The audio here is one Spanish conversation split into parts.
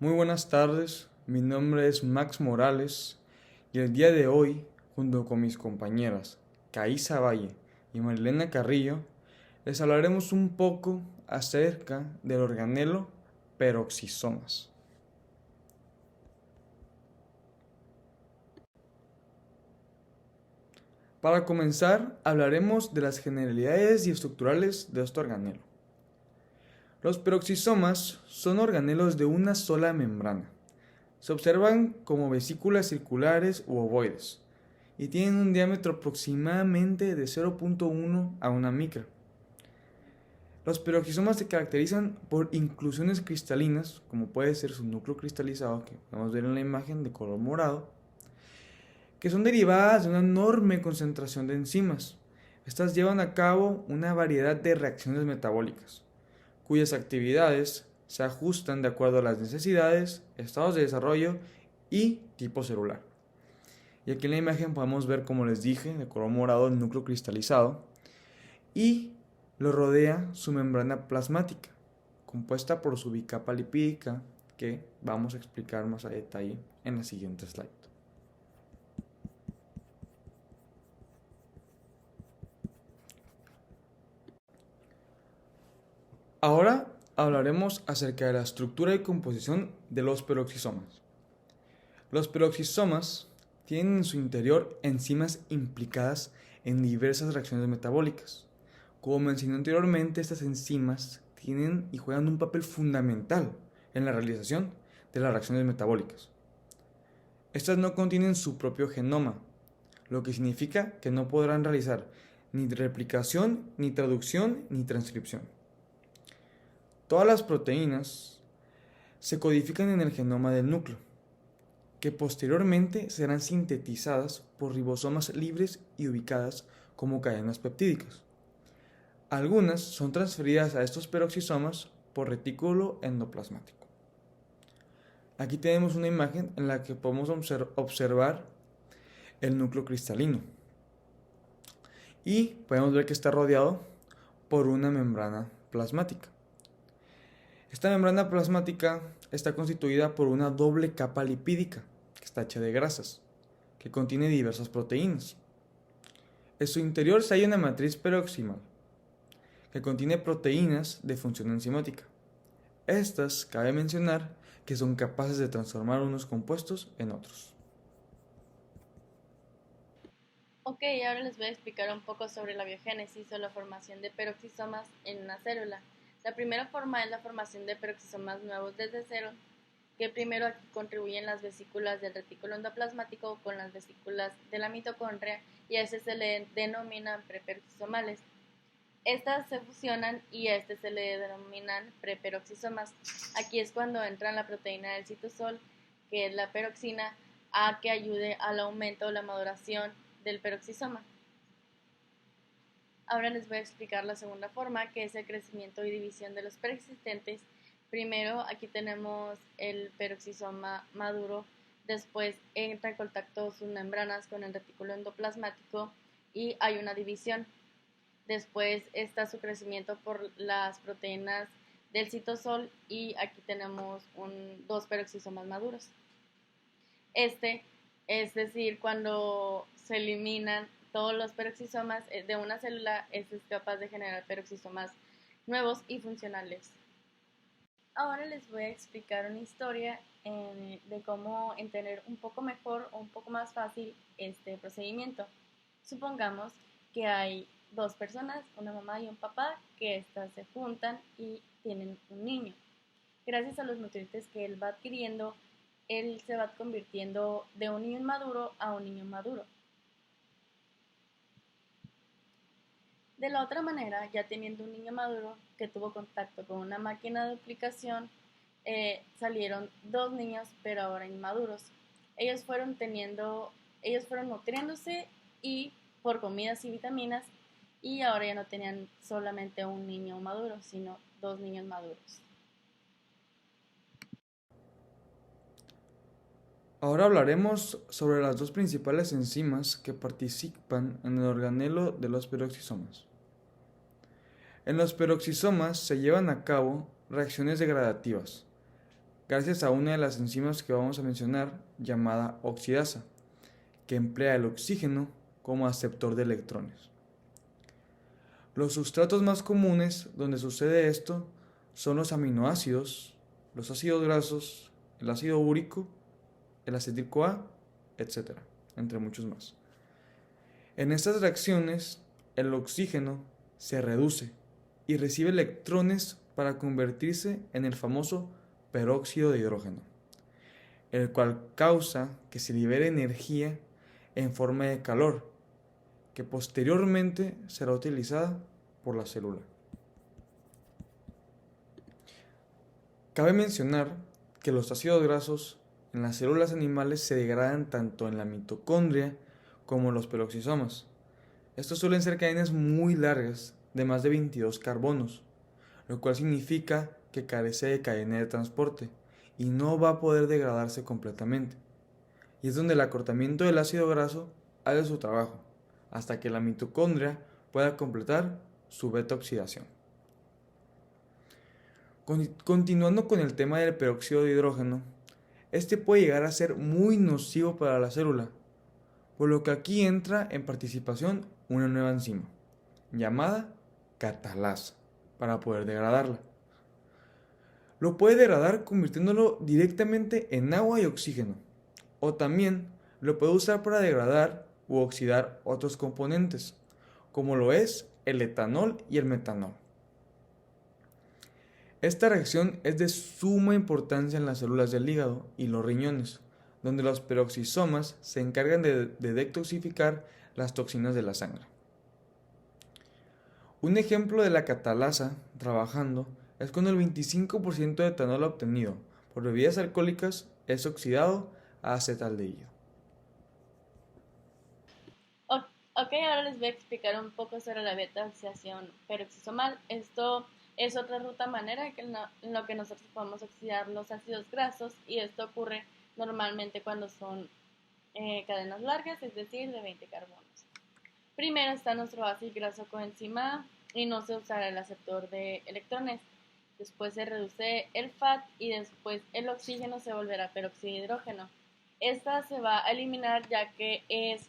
Muy buenas tardes, mi nombre es Max Morales y el día de hoy, junto con mis compañeras Caísa Valle y Marilena Carrillo, les hablaremos un poco acerca del organelo peroxisomas. Para comenzar, hablaremos de las generalidades y estructurales de este organelo. Los peroxisomas son organelos de una sola membrana. Se observan como vesículas circulares u ovoides y tienen un diámetro aproximadamente de 0.1 a 1 micra. Los peroxisomas se caracterizan por inclusiones cristalinas, como puede ser su núcleo cristalizado, que podemos ver en la imagen de color morado, que son derivadas de una enorme concentración de enzimas. Estas llevan a cabo una variedad de reacciones metabólicas, cuyas actividades se ajustan de acuerdo a las necesidades, estados de desarrollo y tipo celular. Y aquí en la imagen podemos ver, como les dije, de color morado el núcleo cristalizado y lo rodea su membrana plasmática, compuesta por su bicapa lipídica, que vamos a explicar más a detalle en la siguiente slide. Ahora hablaremos acerca de la estructura y composición de los peroxisomas. Los peroxisomas tienen en su interior enzimas implicadas en diversas reacciones metabólicas. Como mencioné anteriormente, estas enzimas tienen y juegan un papel fundamental en la realización de las reacciones metabólicas. Estas no contienen su propio genoma, lo que significa que no podrán realizar ni replicación, ni traducción, ni transcripción. Todas las proteínas se codifican en el genoma del núcleo, que posteriormente serán sintetizadas por ribosomas libres y ubicadas como cadenas peptídicas. Algunas son transferidas a estos peroxisomas por retículo endoplasmático. Aquí tenemos una imagen en la que podemos observar el núcleo cristalino y podemos ver que está rodeado por una membrana plasmática. Esta membrana plasmática está constituida por una doble capa lipídica que está hecha de grasas, que contiene diversas proteínas. En su interior se halla una matriz peroximal que contiene proteínas de función enzimática. Estas, cabe mencionar, que son capaces de transformar unos compuestos en otros. Ok, ahora les voy a explicar un poco sobre la biogénesis o la formación de peroxisomas en una célula. La primera forma es la formación de peroxisomas nuevos desde cero, que primero aquí contribuyen las vesículas del retículo endoplasmático con las vesículas de la mitocondria y a ese se le denominan preperoxisomales. Estas se fusionan y a este se le denominan preperoxisomas. Aquí es cuando entra la proteína del citosol, que es la peroxina, a que ayude al aumento o la maduración del peroxisoma. Ahora les voy a explicar la segunda forma, que es el crecimiento y división de los preexistentes. Primero aquí tenemos el peroxisoma maduro, después entra en contacto sus membranas con el retículo endoplasmático y hay una división. Después está su crecimiento por las proteínas del citosol y aquí tenemos dos peroxisomas maduros. Es decir, cuando se eliminan todos los peroxisomas de una célula, es capaz de generar peroxisomas nuevos y funcionales. Ahora les voy a explicar una historia de cómo entender un poco mejor o un poco más fácil este procedimiento. Supongamos que hay dos personas, una mamá y un papá, que estas se juntan y tienen un niño. Gracias a los nutrientes que él va adquiriendo, él se va convirtiendo de un niño inmaduro a un niño maduro. De la otra manera, ya teniendo un niño maduro que tuvo contacto con una máquina de duplicación, salieron dos niños, pero ahora inmaduros. Ellos fueron nutriéndose y por comidas y vitaminas, y ahora ya no tenían solamente un niño maduro, sino dos niños maduros. Ahora hablaremos sobre las dos principales enzimas que participan en el organelo de los peroxisomas. En los peroxisomas se llevan a cabo reacciones degradativas, gracias a una de las enzimas que vamos a mencionar llamada oxidasa, que emplea el oxígeno como aceptor de electrones. Los sustratos más comunes donde sucede esto son los aminoácidos, los ácidos grasos, el ácido úrico, el acetil-CoA, etc., entre muchos más. En estas reacciones, el oxígeno se reduce y recibe electrones para convertirse en el famoso peróxido de hidrógeno, el cual causa que se libere energía en forma de calor, que posteriormente será utilizada por la célula. Cabe mencionar que los ácidos grasos en las células animales se degradan tanto en la mitocondria como en los peroxisomas. Estos suelen ser cadenas muy largas, de más de 22 carbonos, lo cual significa que carece de cadena de transporte y no va a poder degradarse completamente. Y es donde el acortamiento del ácido graso hace su trabajo, hasta que la mitocondria pueda completar su beta oxidación. Continuando con el tema del peróxido de hidrógeno, este puede llegar a ser muy nocivo para la célula, por lo que aquí entra en participación una nueva enzima, llamada catalasa, para poder degradarla. Lo puede degradar convirtiéndolo directamente en agua y oxígeno, o también lo puede usar para degradar u oxidar otros componentes, como lo es el etanol y el metanol. Esta reacción es de suma importancia en las células del hígado y los riñones, donde los peroxisomas se encargan de detoxificar las toxinas de la sangre. Un ejemplo de la catalasa trabajando es cuando el 25% de etanol obtenido por bebidas alcohólicas es oxidado a acetaldehído. Ok, ahora les voy a explicar un poco sobre la beta-oxidación peroxisomal. Esto es otra ruta manera en lo que nosotros podemos oxidar los ácidos grasos, y esto ocurre normalmente cuando son cadenas largas, es decir, de 20 carbonos. Primero está nuestro ácido graso coenzima A y no se usará el aceptor de electrones. Después se reduce el FAT y después el oxígeno se volverá peróxido de hidrógeno. Esta se va a eliminar ya que es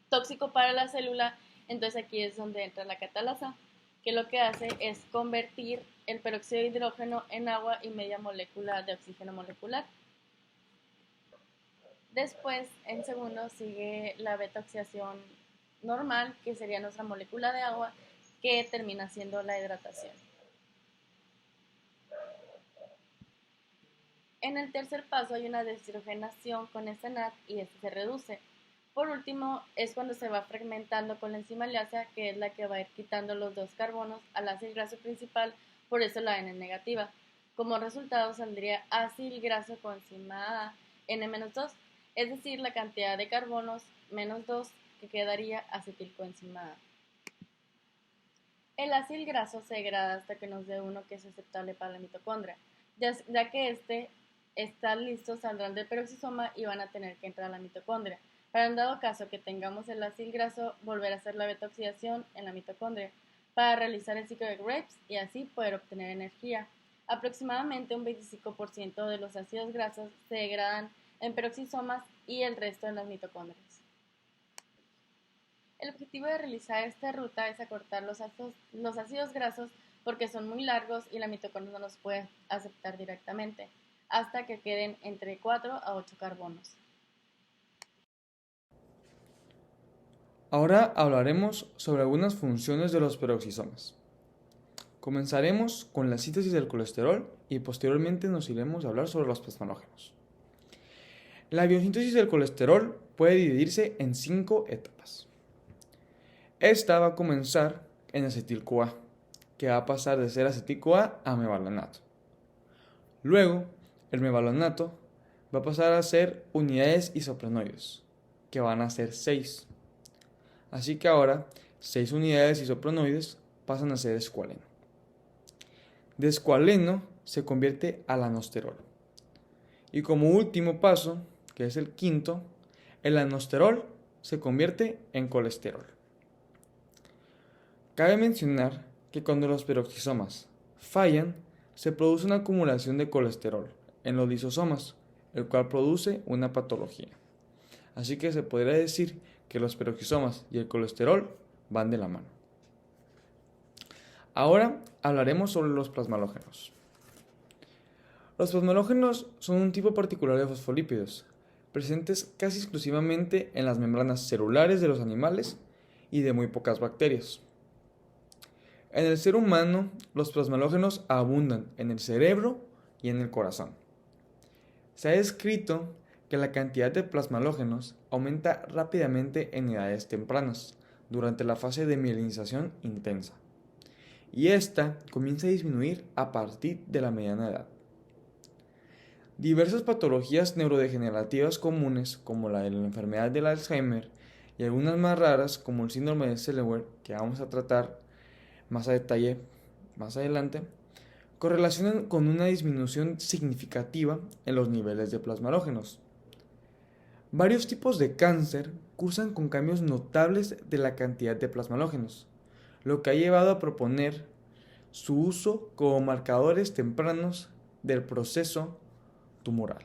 tóxico para la célula, entonces aquí es donde entra la catalasa, que lo que hace es convertir el peróxido de hidrógeno en agua y media molécula de oxígeno molecular. Después, en segundo, sigue la beta-oxidación normal, que sería nuestra molécula de agua, que termina siendo la hidratación. En el tercer paso hay una deshidrogenación con este NAD y este se reduce. Por último, es cuando se va fragmentando con la enzima liasa, que es la que va a ir quitando los dos carbonos al ácido graso principal, por eso la N negativa. Como resultado saldría ácido graso coenzima A, N-2, es decir, la cantidad de carbonos menos 2 que quedaría acetilcoenzima A. El ácido graso se degrada hasta que nos dé uno que es aceptable para la mitocondria, ya que este está listo, saldrán del peroxisoma y van a tener que entrar a la mitocondria. Para en dado caso que tengamos el ácido graso, volver a hacer la beta-oxidación en la mitocondria para realizar el ciclo de Krebs y así poder obtener energía. Aproximadamente un 25% de los ácidos grasos se degradan en peroxisomas y el resto en las mitocondrias. El objetivo de realizar esta ruta es acortar los ácidos grasos porque son muy largos y la mitocondria no los puede aceptar directamente, hasta que queden entre 4 a 8 carbonos. Ahora hablaremos sobre algunas funciones de los peroxisomas. Comenzaremos con la síntesis del colesterol y posteriormente nos iremos a hablar sobre los plasmalógenos. La biosíntesis del colesterol puede dividirse en 5 etapas. Esta va a comenzar en acetil-CoA, que va a pasar de ser acetil-CoA a mevalanato. Luego, el mevalanato va a pasar a ser unidades isoprenoides, que van a ser 6. Así que ahora 6 unidades isoprenoides pasan a ser escualeno. De escualeno se convierte a lanosterol. Y como último paso, que es el quinto, el lanosterol se convierte en colesterol. Cabe mencionar que cuando los peroxisomas fallan, se produce una acumulación de colesterol en los lisosomas, el cual produce una patología. Así que se podría decir que los peroxisomas y el colesterol van de la mano. Ahora hablaremos sobre los plasmalógenos. Los plasmalógenos son un tipo particular de fosfolípidos, presentes casi exclusivamente en las membranas celulares de los animales y de muy pocas bacterias. En el ser humano, los plasmalógenos abundan en el cerebro y en el corazón. Se ha descrito que la cantidad de plasmalógenos aumenta rápidamente en edades tempranas, durante la fase de mielinización intensa, y esta comienza a disminuir a partir de la mediana edad. Diversas patologías neurodegenerativas comunes, como la de la enfermedad del Alzheimer, y algunas más raras, como el síndrome de Zellweger, que vamos a tratar más a detalle más adelante, correlacionan con una disminución significativa en los niveles de plasmalógenos. Varios tipos de cáncer cursan con cambios notables de la cantidad de plasmalógenos, lo que ha llevado a proponer su uso como marcadores tempranos del proceso tumoral.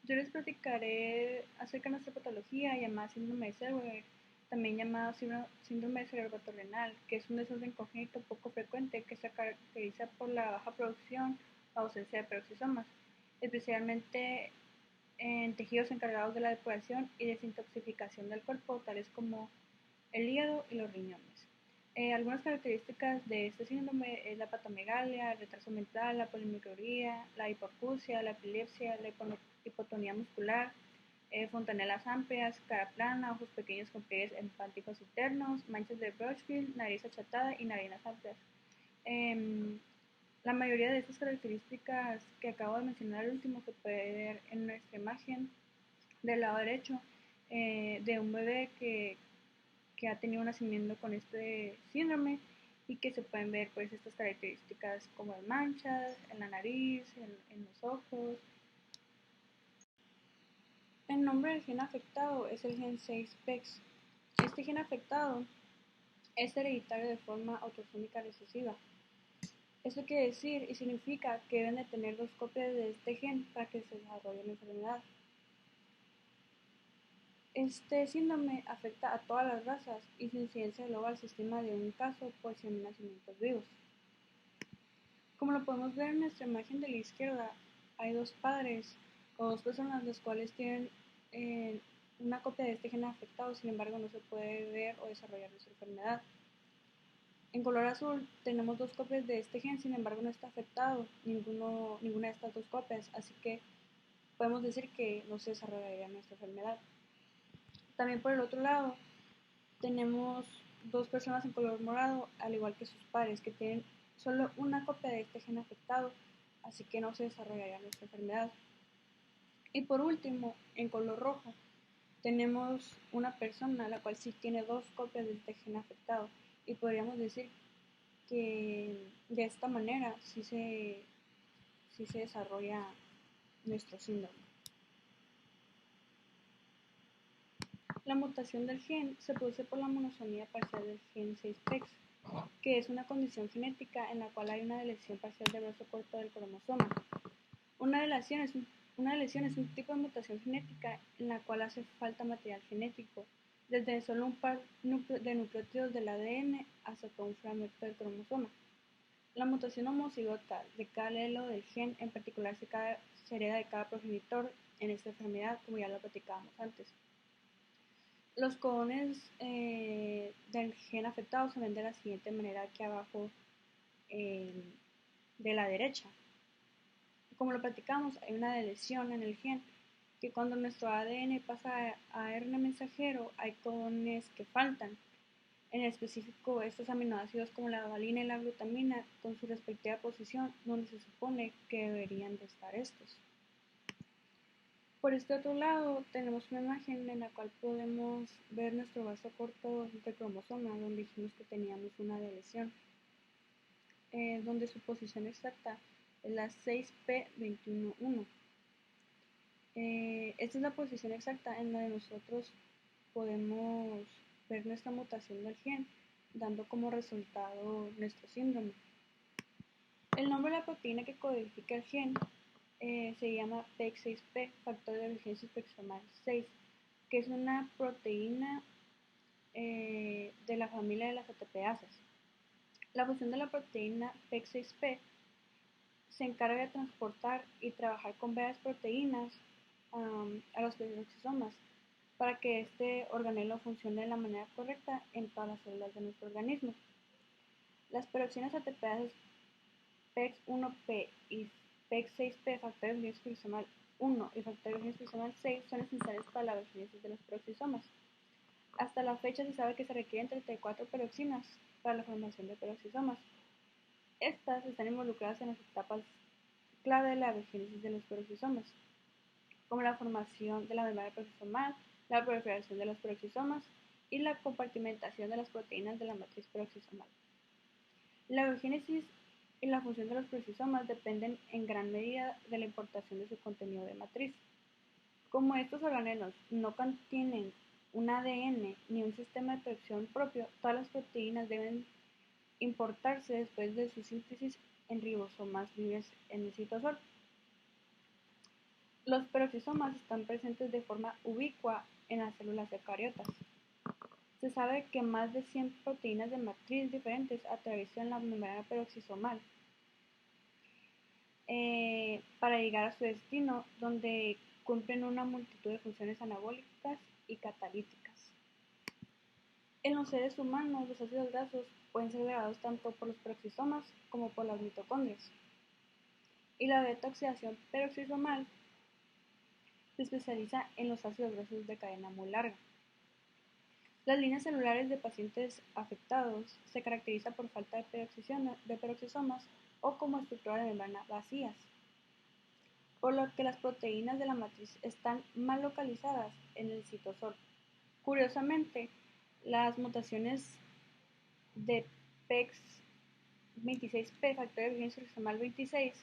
Yo les platicaré acerca de nuestra patología llamada síndrome de Zellweger, también llamado síndrome cerebrotorrenal, que es un desorden congénito poco frecuente que se caracteriza por la baja producción o ausencia de peroxisomas, especialmente en tejidos encargados de la depuración y desintoxicación del cuerpo, tales como el hígado y los riñones. Algunas características de este síndrome es la patomegalia, el retraso mental, la polimicroría, la hipoacusia, la epilepsia, la hipotonía muscular, fontanelas amplias, cara plana, ojos pequeños con pliegues empáticos internos, manchas de Creutzfeldt, nariz achatada y narinas amplias. La mayoría de estas características que acabo de mencionar al último se puede ver en nuestra imagen del lado derecho de un bebé que ha tenido un nacimiento con este síndrome y que se pueden ver pues estas características como de manchas en la nariz, en los ojos. El nombre del gen afectado es el gen 6PEX. Este gen afectado es hereditario de forma autosómica recesiva. Esto quiere decir y significa que deben de tener dos copias de este gen para que se desarrolle la enfermedad. Este síndrome afecta a todas las razas y su incidencia eleva al sistema de un caso por 100 nacimientos vivos. Como lo podemos ver en nuestra imagen de la izquierda, hay dos padres o dos personas las cuales tienen una copia de este gen afectado, sin embargo no se puede ver o desarrollar su enfermedad. En color azul tenemos dos copias de este gen, sin embargo no está afectado ninguna de estas dos copias, así que podemos decir que no se desarrollaría nuestra enfermedad. También por el otro lado tenemos dos personas en color morado, al igual que sus padres, que tienen solo una copia de este gen afectado, así que no se desarrollaría nuestra enfermedad. Y por último, en color rojo, tenemos una persona la cual sí tiene dos copias de este gen afectado, y podríamos decir que de esta manera sí se desarrolla nuestro síndrome. La mutación del gen se produce por la monosomía parcial del gen 6PEX, que es una condición genética en la cual hay una deleción parcial del brazo corto del cromosoma. Una deleción es un tipo de mutación genética en la cual hace falta material genético, desde solo un par de nucleótidos del ADN hasta todo un fragmento del cromosoma. La mutación homocigota de cada alelo del gen en particular se hereda de cada progenitor en esta enfermedad, como ya lo platicábamos antes. Los codones del gen afectado se ven de la siguiente manera aquí abajo de la derecha. Como lo platicamos, hay una deleción en el gen que cuando nuestro ADN pasa a ARN mensajero hay codones que faltan. En específico, estos aminoácidos como la valina y la glutamina con su respectiva posición donde se supone que deberían de estar estos. Por este otro lado, tenemos una imagen en la cual podemos ver nuestro brazo corto del cromosoma, donde dijimos que teníamos una deleción, donde su posición exacta es la 6P211. Esta es la posición exacta en la que nosotros podemos ver nuestra mutación del gen, dando como resultado nuestro síndrome. El nombre de la proteína que codifica el gen se llama PEG6P, factor de emergencia espectromal 6, que es una proteína de la familia de las ATPasas. La función de la proteína PEG6P se encarga de transportar y trabajar con varias proteínas a los peroxisomas para que este organelo funcione de la manera correcta en todas las células de nuestro organismo. Las peroxinas ATPasas PEG1P y PEG6P, factor de emergencia espectromal 1 y factor de emergencia espectromal 6, son esenciales para la biogénesis de los peroxisomas. Hasta la fecha se sabe que se requieren 34 peroxinas para la formación de peroxisomas. Estas están involucradas en las etapas clave de la biogénesis de los peroxisomas, como la formación de la membrana peroxisomal, la proliferación de los peroxisomas y la compartimentación de las proteínas de la matriz peroxisomal. La biogénesis y la función de los peroxisomas dependen en gran medida de la importación de su contenido de matriz. Como estos organelos no contienen un ADN ni un sistema de protección propio, todas las proteínas deben importarse después de su síntesis en ribosomas libres en el citosol. Los peroxisomas están presentes de forma ubicua en las células eucariotas. Se sabe que más de 100 proteínas de matriz diferentes atraviesan la membrana peroxisomal para llegar a su destino, donde cumplen una multitud de funciones anabólicas y catalíticas. En los seres humanos, los ácidos grasos pueden ser degradados tanto por los peroxisomas como por las mitocondrias. Y la beta-oxidación peroxisomal se especializa en los ácidos grasos de cadena muy larga. Las líneas celulares de pacientes afectados se caracterizan por falta de peroxisomas o como estructura de membrana vacías, por lo que las proteínas de la matriz están mal localizadas en el citosol. Curiosamente, las mutaciones de PEX26P, factor de emergencia espectromal 26,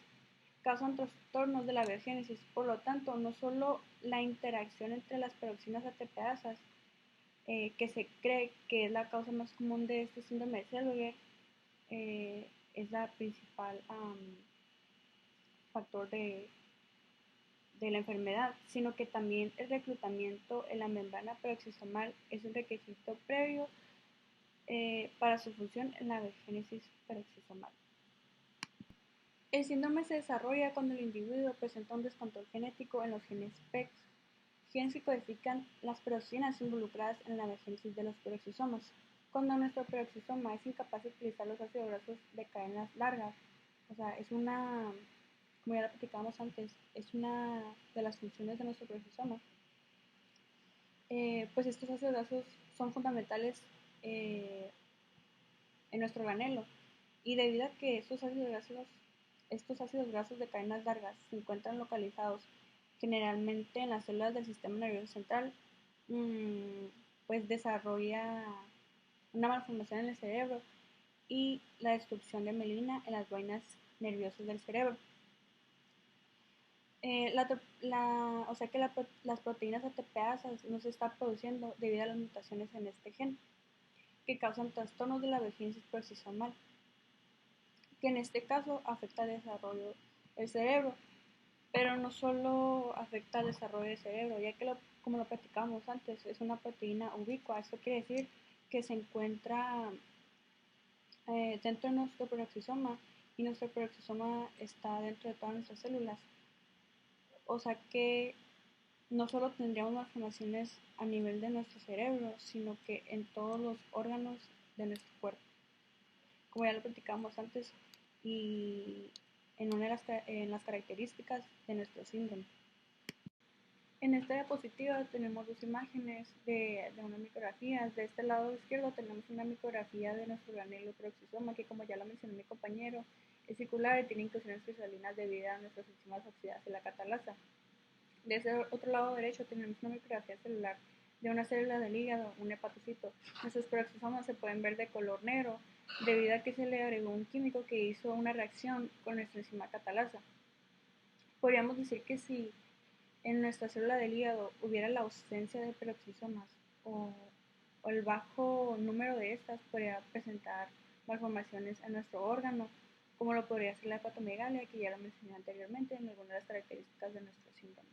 causan trastornos de la biogénesis. Por lo tanto, no solo la interacción entre las peroxinas ATPasas, que se cree que es la causa más común de este síndrome de Zellweger, es la principal factor de la enfermedad, sino que también el reclutamiento en la membrana peroxisomal es un requisito previo para su función en la biogénesis peroxisomal. El síndrome se desarrolla cuando el individuo presenta un descontrol genético en los genes PEX, genes que codifican las peroxinas involucradas en la biogénesis de los peroxisomas. Cuando nuestro peroxisoma es incapaz de utilizar los ácidos grasos de cadenas largas, o sea, es una, como ya lo platicábamos antes, es una de las funciones de nuestro peroxisoma, pues estos ácidos grasos son fundamentales en nuestro organelo, y debido a que estos ácidos grasos de cadenas largas se encuentran localizados generalmente en las células del sistema nervioso central, pues desarrolla una malformación en el cerebro y la destrucción de mielina en las vainas nerviosas del cerebro. O sea que las proteínas ATPasas no se están produciendo debido a las mutaciones en este gen, que causan trastornos de la biogénesis peroxisomal, que en este caso afecta al desarrollo del cerebro, pero no solo afecta al desarrollo del cerebro, ya que como lo platicábamos antes, es una proteína ubicua. Esto quiere decir que se encuentra dentro de nuestro peroxisoma, y nuestro peroxisoma está dentro de todas nuestras células. O sea que no solo tendríamos malformaciones a nivel de nuestro cerebro, sino que en todos los órganos de nuestro cuerpo, como ya lo platicábamos antes, y en las características de nuestro síndrome. En esta diapositiva tenemos dos imágenes de unas micrografías. De este lado izquierdo tenemos una micrografía de nuestro granelo peroxisoma, que como ya lo mencionó mi compañero, es circular y tiene inclusiones cristalinas debido a nuestras enzimas oxidadas y la catalasa. De ese otro lado derecho tenemos una micrografía celular de una célula del hígado, un hepatocito. Nuestros peroxisomas se pueden ver de color negro debido a que se le agregó un químico que hizo una reacción con nuestra enzima catalasa. Podríamos decir que si en nuestra célula del hígado hubiera la ausencia de peroxisomas o o el bajo número de estas podría presentar malformaciones en nuestro órgano, como lo podría ser la hepatomegalia, que ya lo mencioné anteriormente en algunas de las características de nuestro síndrome.